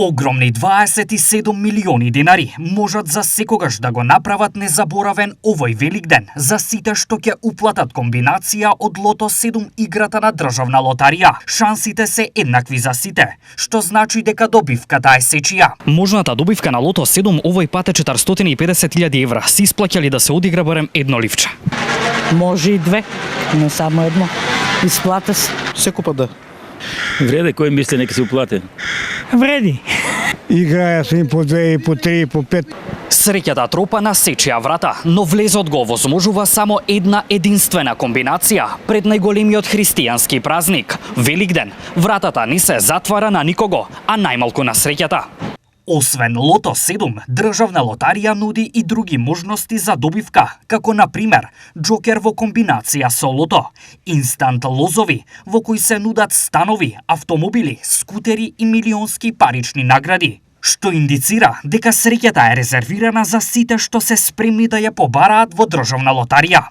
Огромни 27 милиони денари можат за секогаш да го направат незаборавен овој Великден за сите што ќе уплатат комбинација од Лото 7 играта на државна лотарија. Шансите се еднакви за сите, што значи дека добивката е сечија. Можната добивка на Лото 7 овој пат е 450.000 евра. Се исплаќа ли да се одигра барем едно ливче? Може и две, не само едно. Исплата се. Секој пат да. Вреде, кој мисли нека се уплати? Вреди. Играја се им по 2, по 3, по 5. Среќата тропа на сечија врата, но влезот го возможува само една единствена комбинација пред најголемиот христијански празник – Великден. Вратата не се затвара на никого, а најмалку на среќата. Освен Лото 7, државна лотарија нуди и други можности за добивка, како на пример џокер во комбинација со лото, инстант лозови во кои се нудат станови, автомобили, скутери и милионски парични награди, што индицира дека среќата е резервирана за сите што се спремни да ја побараат во државна лотарија.